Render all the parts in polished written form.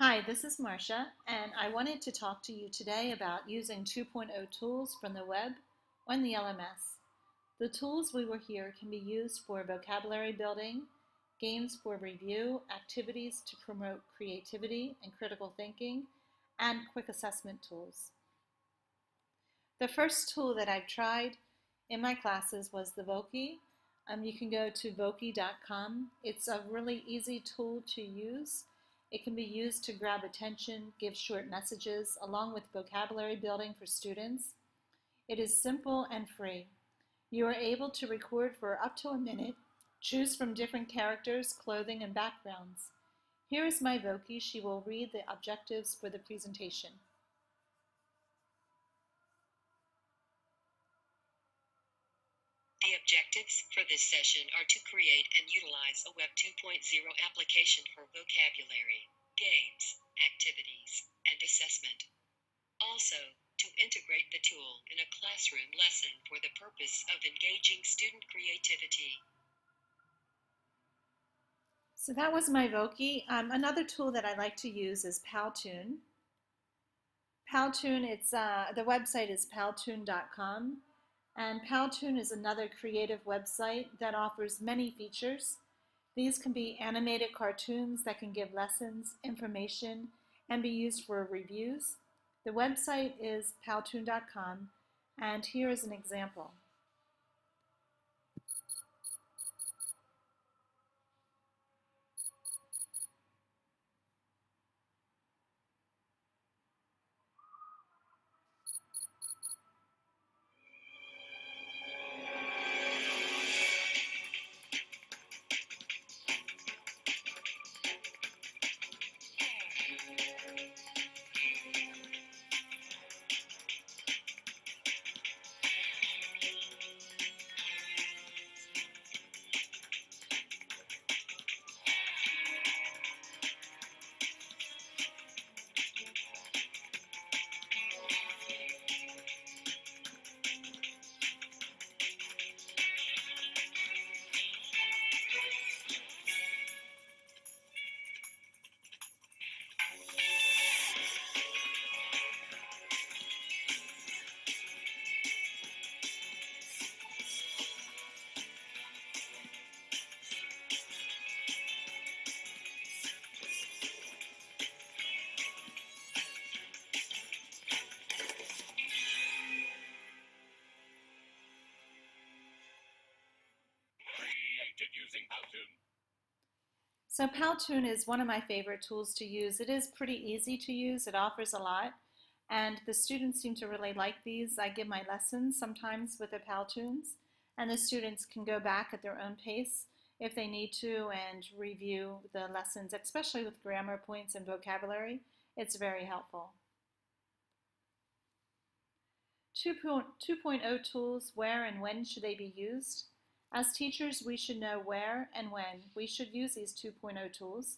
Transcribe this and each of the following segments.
Hi, this is Marcia, and I wanted to talk to you today about using 2.0 tools from the web on the LMS. The tools we will hear can be used for vocabulary building, games for review, activities to promote creativity and critical thinking, and quick assessment tools. The first tool that I've tried in my classes was the Voki. You can go to voki.com. It's a really easy tool to use. It can be used to grab attention, give short messages, along with vocabulary building for students. It is simple and free. You are able to record for up to a minute, choose from different characters, clothing, and backgrounds. Here is my Voki. She will read the objectives for the presentation. The objectives for this session are to create and utilize a Web 2.0 application for vocabulary, games, activities, and assessment. Also, to integrate the tool in a classroom lesson for the purpose of engaging student creativity. So that was my Voki. Another tool that I like to use is Powtoon. Powtoon, the website is powtoon.com. And Powtoon is another creative website that offers many features. These can be animated cartoons that can give lessons, information, and be used for reviews. The website is powtoon.com, and here is an example. Using Powtoon. So Powtoon is one of my favorite tools to use. It is pretty easy to use. It offers a lot, and the students seem to really like these. I give my lessons sometimes with the Powtoons, and the students can go back at their own pace if they need to and review the lessons, especially with grammar points and vocabulary. It's very helpful. 2.0 tools, where and when should they be used? As teachers, we should know where and when we should use these 2.0 tools.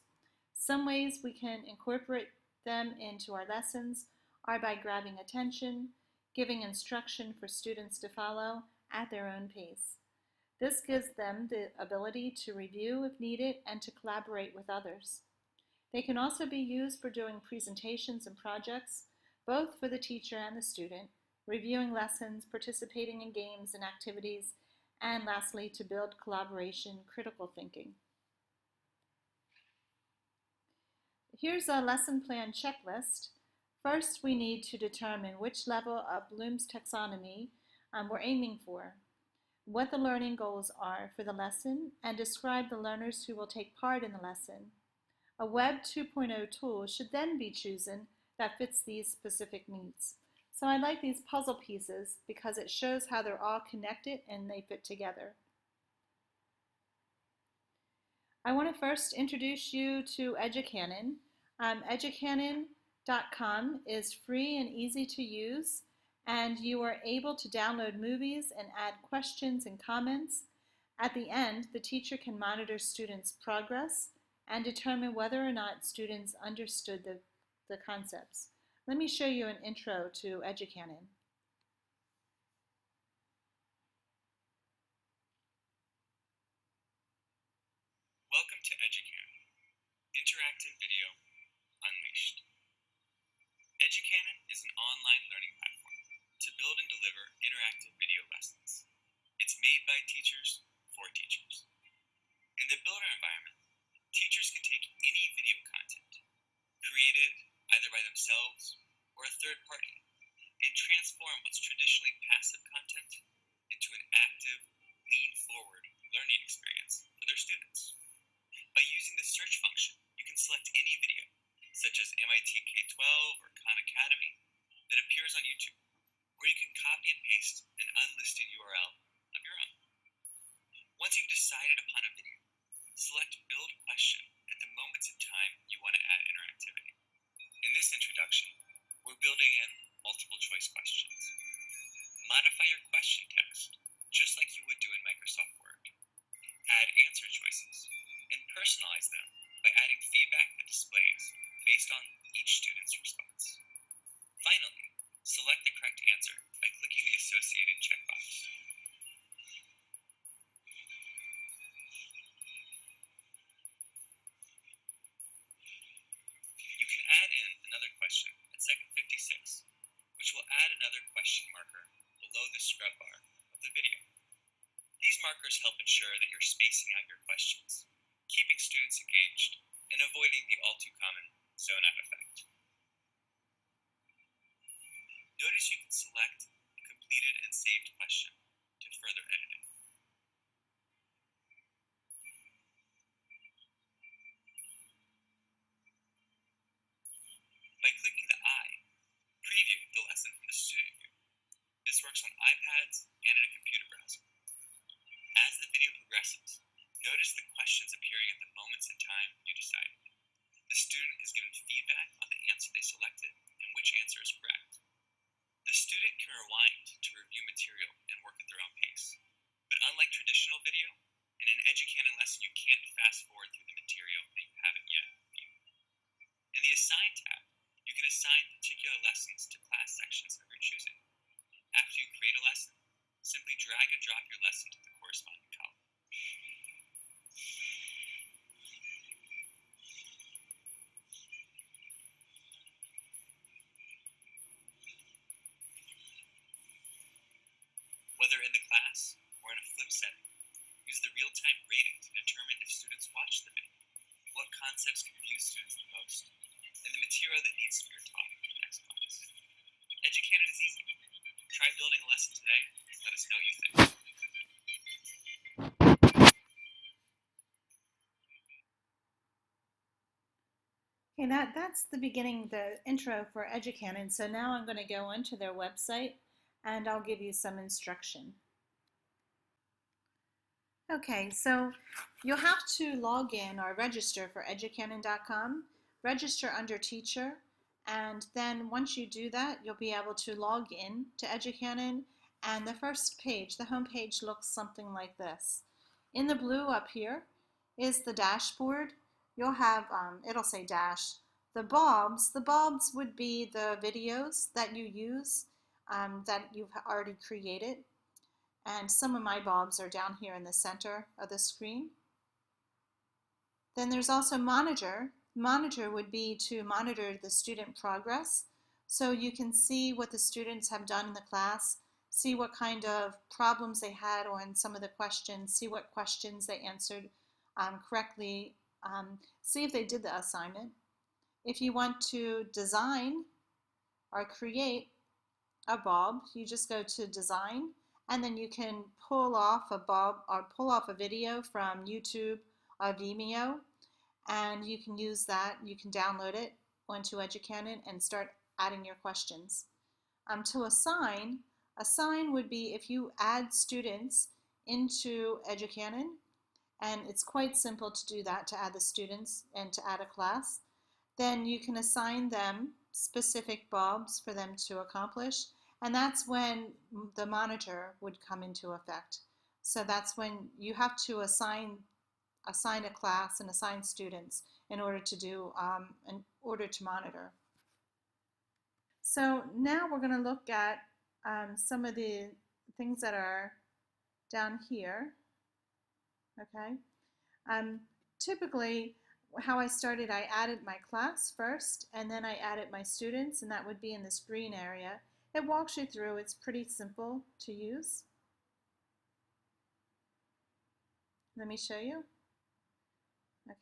Some ways we can incorporate them into our lessons are by grabbing attention, giving instruction for students to follow at their own pace. This gives them the ability to review if needed and to collaborate with others. They can also be used for doing presentations and projects, both for the teacher and the student, reviewing lessons, participating in games and activities, and lastly, to build collaboration, critical thinking. Here's a lesson plan checklist. First, we need to determine which level of Bloom's taxonomy we're aiming for, what the learning goals are for the lesson, and describe the learners who will take part in the lesson. A Web 2.0 tool should then be chosen that fits these specific needs. So I like these puzzle pieces because it shows how they're all connected and they fit together. I want to first introduce you to educanon. Educanon.com is free and easy to use, and you are able to download movies and add questions and comments. At the end, the teacher can monitor students' progress and determine whether or not students understood the concepts. Let me show you an intro to educanon. Welcome to educanon, interactive video Unleashed. Educanon is an online learning platform to build and deliver interactive video lessons. It's made by teachers for teachers. In the Builder environment, teachers can take any video content, created either by themselves or a third party, and transform what's traditionally passive content into an active, lean-forward learning experience for their students. By using the search function, you can select any video, such as MIT K-12 or Khan Academy, that appears on YouTube, or you can copy and paste an unlisted URL of your own. Once you've decided upon a video, select Build Question at the moments in time you want to add interactivity. In this introduction, we're building in multiple choice questions. Modify your question text, just like you would do in Microsoft Word. Add answer choices, and personalize them by adding feedback that displays based on each student's response. Finally, select the correct answer by clicking the associated checkbox. You can add in another question at second 56, which will add another question marker below the scrub bar of the video. These markers help ensure that you're spacing out your questions, keeping students engaged, and avoiding the all-too-common zone-out effect. Notice you can select a completed and saved question to further edit it. By clicking the I, preview the lesson from the student view. This works on iPads and in a computer browser. As the video progresses, notice the questions appearing at the moments in time you decided. The student is given feedback on the answer they selected and which answer is correct. The student can rewind to review material and work at their own pace. But unlike traditional video, in an educanon lesson you can't fast forward through the material that you haven't yet viewed. In the Assign tab, you can assign particular lessons to class sections of your choosing. After you create a lesson, simply drag and drop your lesson to the corresponding column. Whether in the class or in a flip setting, use the real-time rating to determine if students watch the video, what concepts confuse students the most, and the material that needs to be taught in the next class. Educanon is easy. Try building a lesson today and let us know what you think. Okay, that's the beginning, the intro for educanon. So now I'm going to go onto their website and I'll give you some instruction. Okay, so you'll have to log in or register for educanon.com, register under teacher, and then once you do that, you'll be able to log in to educanon, and the first page, the home page, looks something like this. In the blue up here is the dashboard. You'll have, it'll say dash. The bulbs would be the videos that you use that you've already created. And some of my bulbs are down here in the center of the screen. Then there's also monitor. Monitor would be to monitor the student progress. So you can see what the students have done in the class, see what kind of problems they had on some of the questions, see what questions they answered correctly, see if they did the assignment. If you want to design or create a bulb, you just go to design, and then you can pull off a bulb or pull off a video from YouTube or Vimeo, and you can use that. You can download it onto educanon and start adding your questions. To assign would be if you add students into educanon, and it's quite simple to do that, to add the students and to add a class. Then you can assign them specific bulbs for them to accomplish, and that's when the monitor would come into effect. So that's when you have to assign a class and assign students in order to monitor. So now we're going to look at some of the things that are down here. Okay. Typically, how I started, I added my class first, and then I added my students, and that would be in this green area. It walks you through. It's pretty simple to use. Let me show you.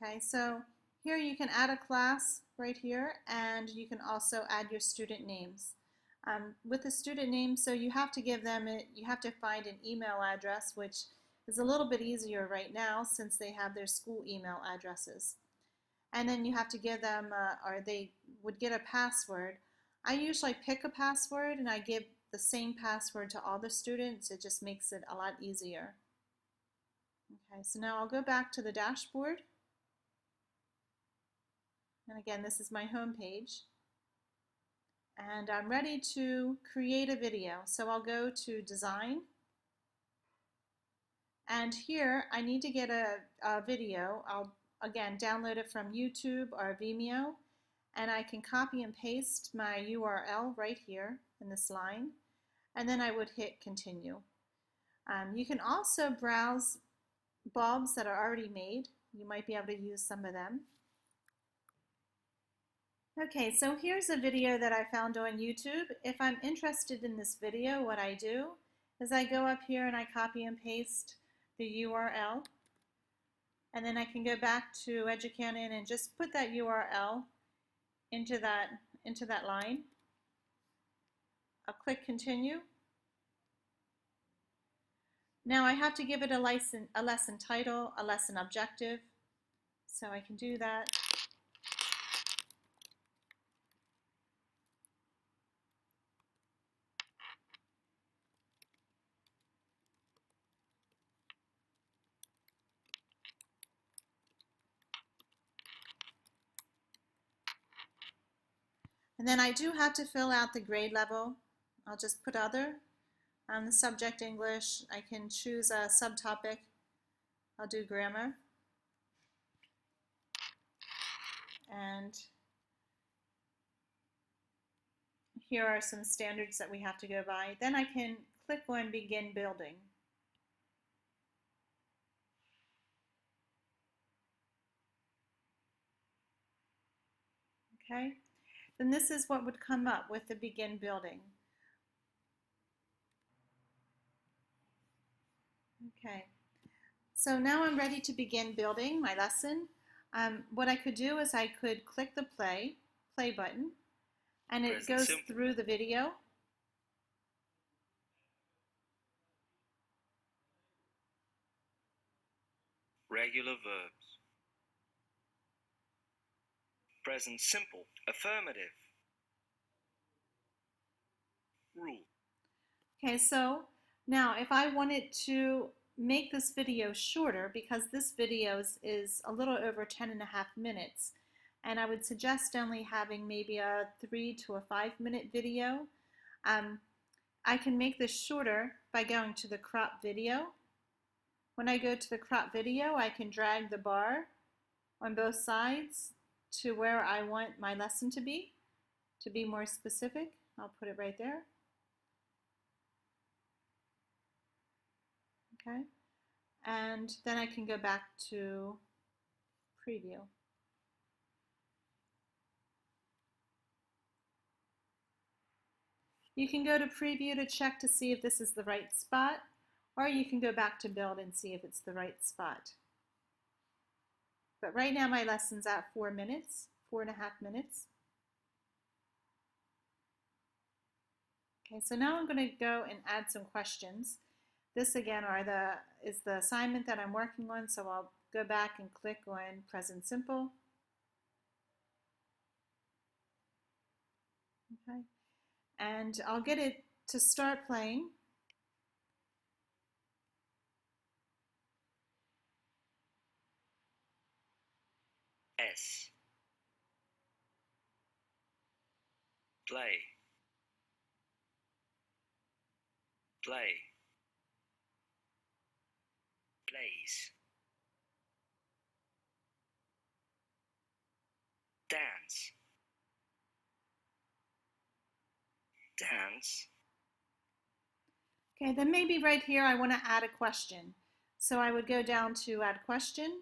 Okay, so here you can add a class right here, and you can also add your student names. With the student name, so you have to give them, you have to find an email address, which is a little bit easier right now since they have their school email addresses. And then you have to give them, or they would get a password. I usually pick a password and I give the same password to all the students. It just makes it a lot easier. Okay, so now I'll go back to the dashboard. And again, this is my home page. And I'm ready to create a video. So I'll go to Design. And here I need to get a video. I'll again download it from YouTube or Vimeo. And I can copy and paste my URL right here in this line. And then I would hit Continue. You can also browse bulbs that are already made. You might be able to use some of them. Okay, so here's a video that I found on YouTube. If I'm interested in this video, what I do is I go up here and I copy and paste the URL. And then I can go back to educanon and just put that URL into that line. I'll click Continue. Now I have to give it a lesson title, a lesson objective. So I can do that. And then I do have to fill out the grade level. I'll just put Other. The subject English. I can choose a subtopic. I'll do grammar. And here are some standards that we have to go by. Then I can click on Begin Building. Okay, then this is what would come up with the Begin Building. Okay, so now I'm ready to begin building my lesson. What I could do is I could click the play button, and it goes through the video. Regular verbs. Present simple. Affirmative. Rule. Okay, so now if I wanted to make this video shorter, because this video is a little over 10.5 minutes, and I would suggest only having maybe a 3 to 5 minute video, I can make this shorter by going to the crop video. When I go to the crop video, I can drag the bar on both sides to where I want my lesson to be more specific. I'll put it right there. Okay, and then I can go back to preview. You can go to preview to check to see if this is the right spot, or you can go back to build and see if it's the right spot. But right now my lesson's at 4 minutes, 4.5 minutes. Okay, so now I'm going to go and add some questions. This again is the assignment that I'm working on, so I'll go back and click on present simple. Okay, and I'll get it to start playing. S. Play. Play. Plays. Dance. Dance. Okay, then maybe right here I want to add a question. So I would go down to Add Question,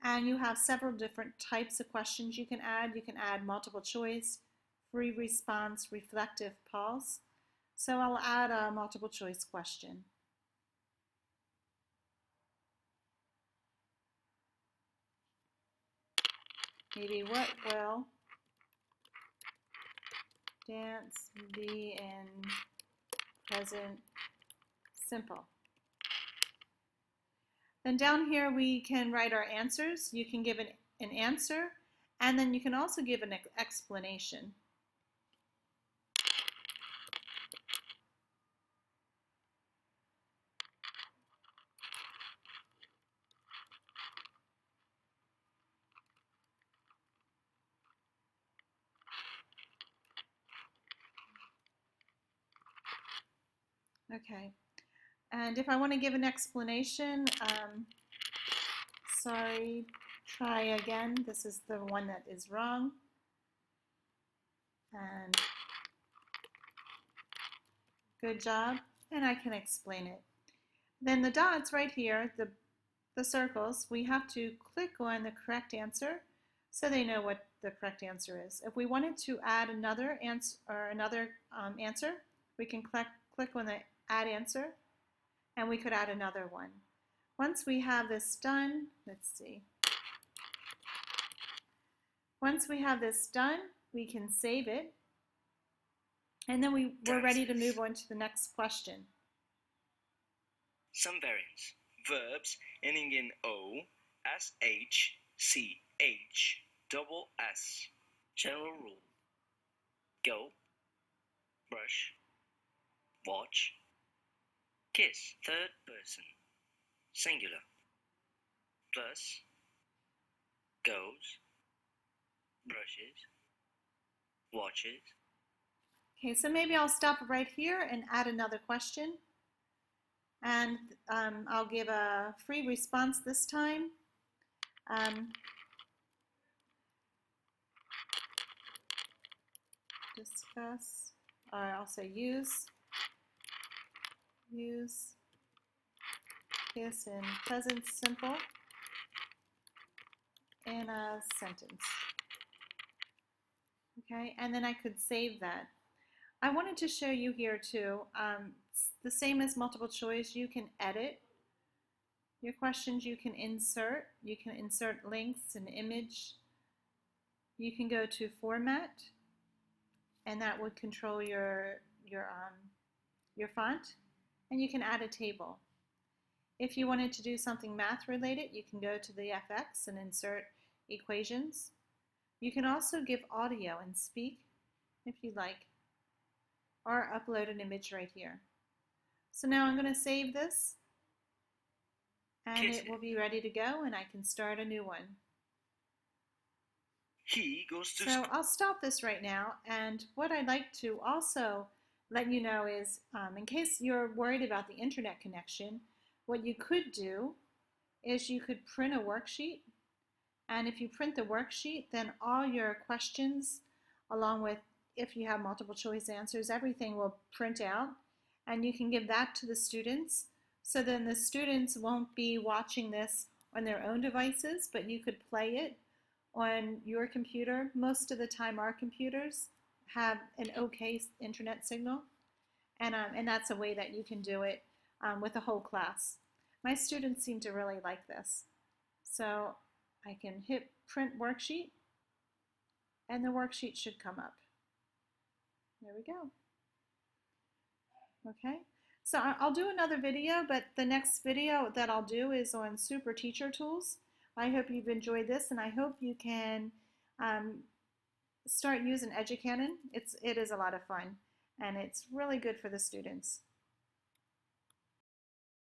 And you have several different types of questions you can add. You can add multiple choice, free response, reflective pause. So I'll add a multiple choice question. Maybe what will dance be in present simple? Then down here we can write our answers. You can give an answer, and then you can also give an explanation. Okay, and if I want to give an explanation, sorry, try again. This is the one that is wrong. And good job, and I can explain it. Then the dots right here, the circles, we have to click on the correct answer so they know what the correct answer is. If we wanted to add another answer answer, we can click on the add answer, and we could add another one. Once we have this done, let's see. Once we have this done, we can save it, and then we're ready to move on to the next question. Some variants. Verbs ending in O, SH, CH, double S. General rule. Go, brush, watch, kiss, third person, singular, plus, goes, brushes, watches. Okay, so maybe I'll stop right here and add another question. And I'll give a free response this time. Discuss, or I'll say use kiss in present simple in a sentence. Okay, and then I could save that. I wanted to show you here too, the same as multiple choice, you can edit your questions, you can insert links, an image, you can go to format, and that would control your font, and you can add a table. If you wanted to do something math related, you can go to the FX and insert equations. You can also give audio and speak if you like, or upload an image right here. So now I'm going to save this, and it will be ready to go, and I can start a new one. He goes to So I'll stop this right now, and what I'd like to also let you know is, in case you're worried about the internet connection, what you could do is you could print a worksheet, and if you print the worksheet, then all your questions, along with if you have multiple choice answers, everything will print out, and you can give that to the students. So then the students won't be watching this on their own devices, but you could play it on your computer. Most of the time our computers have an okay internet signal, and that's a way that you can do it with a whole class. My students seem to really like this. So I can hit print worksheet, and the worksheet should come up. There we go. Okay, so I'll do another video, but the next video that I'll do is on super teacher tools. I hope you've enjoyed this, and I hope you can start using educanon. It is a lot of fun, and it's really good for the students.